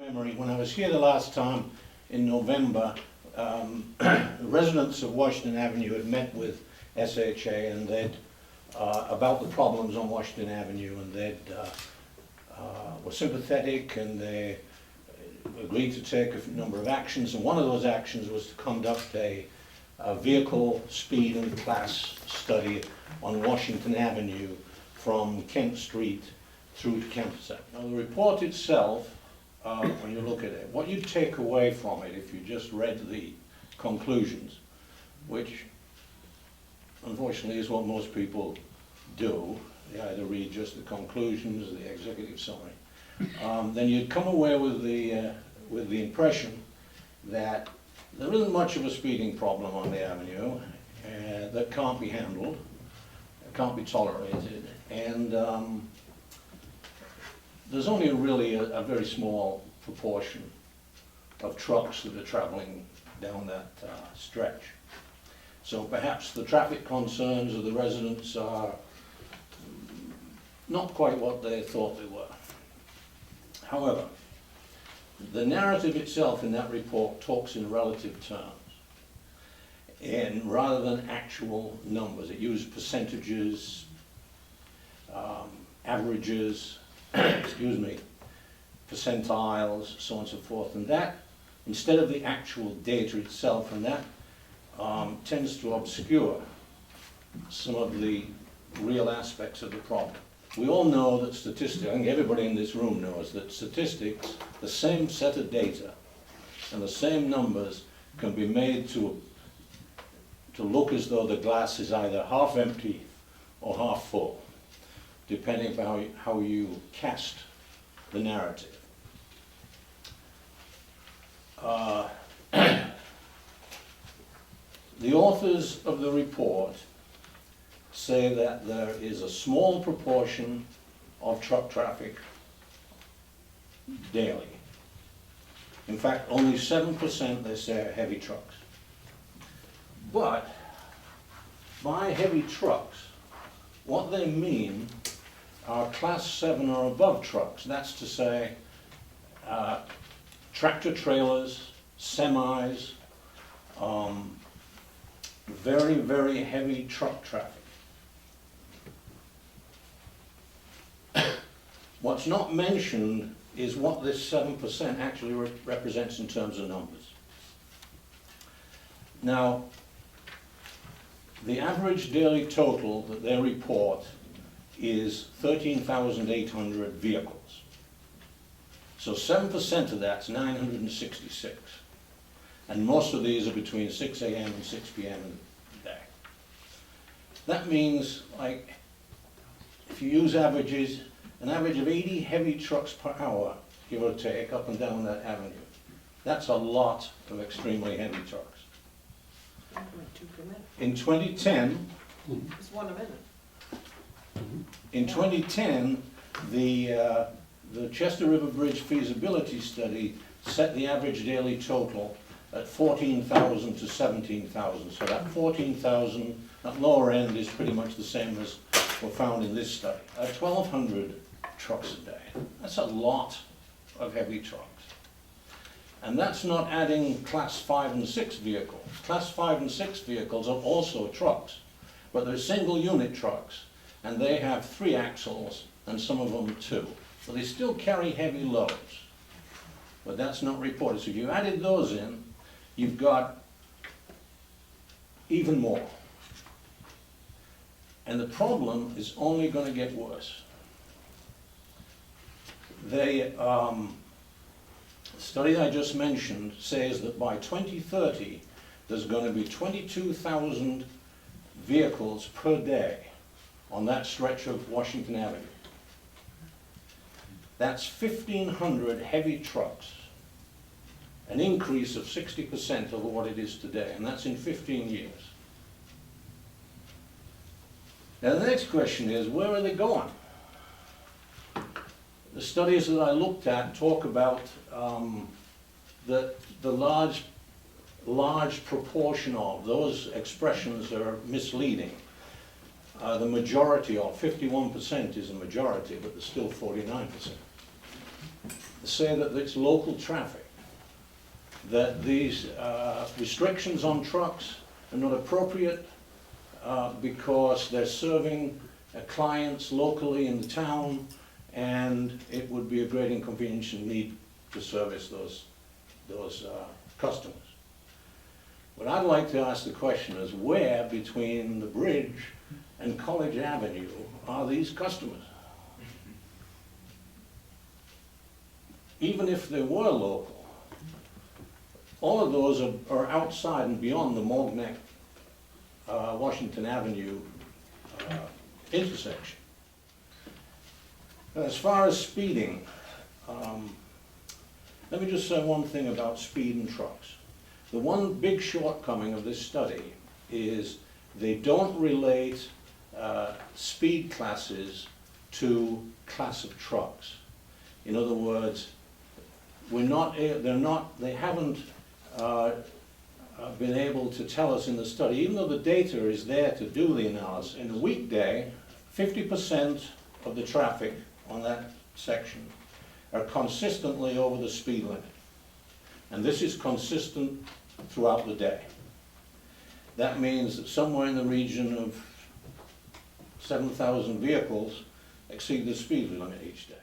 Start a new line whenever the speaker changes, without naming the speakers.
Memory, when I was here the last time in November, residents of Washington Avenue had met with SHA and they'd about the problems on Washington Avenue, and they were sympathetic and they agreed to take a number of actions, and one of those actions was to conduct a vehicle speed and class study on Washington Avenue from Kent Street through to Campus Avenue. Now the report itself, when you look at it, what you take away from it if you just read the conclusions, which unfortunately is what most people do, they either read just the conclusions or the executive summary, then you'd come away with the impression that there isn't much of a speeding problem on the avenue that can't be handled, can't be tolerated, and there's only really a very small proportion of trucks that are traveling down that stretch. So perhaps the traffic concerns of the residents are not quite what they thought they were. However, the narrative itself in that report talks in relative terms, and rather than actual numbers. It used percentages, averages, excuse me, percentiles, so on and so forth, and that, instead of the actual data itself, and that tends to obscure some of the real aspects of the problem. We all know that statistics, I think everybody in this room knows that statistics, the same set of data and the same numbers can be made to look as though the glass is either half empty or half full, depending on how you cast the narrative. The authors of the report say that there is a small proportion of truck traffic daily. In fact, only 7% they say are heavy trucks. But by heavy trucks, what they mean are class 7 or above trucks. That's to say, tractor trailers, semis, very, very heavy truck traffic. What's not mentioned is what this 7% actually represents in terms of numbers. Now, the average daily total that they report is 13,800 vehicles. So 7% of that's 966. And most of these are between 6 a.m. and 6 p.m. in the day. That means, like, if you use averages, an average of 80 heavy trucks per hour, give or take, up and down that avenue. That's a lot of extremely heavy trucks. In 2010,
It's one a minute.
in 2010, the Chester River Bridge feasibility study set the average daily total at 14,000 to 17,000. So that 14,000, that lower end, is pretty much the same as were found in this study. 1,200 trucks a day. That's a lot of heavy trucks. And that's not adding class 5 and 6 vehicles. Class 5 and 6 vehicles are also trucks, but they're single unit trucks, and they have 3 axles and some of them 2. So they still carry heavy loads, but that's not reported. So if you added those in, you've got even more. And the problem is only going to get worse. The study I just mentioned says that by 2030, there's going to be 22,000 vehicles per day on that stretch of Washington Avenue. That's 1,500 heavy trucks, an increase of 60% over what it is today, and that's in 15 years. Now the next question is, where are they going? The studies that I looked at talk about the large proportion of those expressions are misleading. The majority of 51% is a majority, but there's still 49%. The say that it's local traffic, that these restrictions on trucks are not appropriate because they're serving clients locally in the town, and it would be a great inconvenience and need to service those customers. What I'd like to ask the question is, where between the bridge and College Avenue are these customers? Even if they were local, all of those are outside and beyond the Mogneck Washington Avenue intersection. As far as speeding, let me just say one thing about speed and trucks. The one big shortcoming of this study is they don't relate speed classes to class of trucks. In other words, they haven't been able to tell us in the study, even though the data is there to do the analysis. In a weekday, 50% of the traffic on that section are consistently over the speed limit. And this is consistent throughout the day. That means that somewhere in the region of 7,000 vehicles exceed the speed limit each day.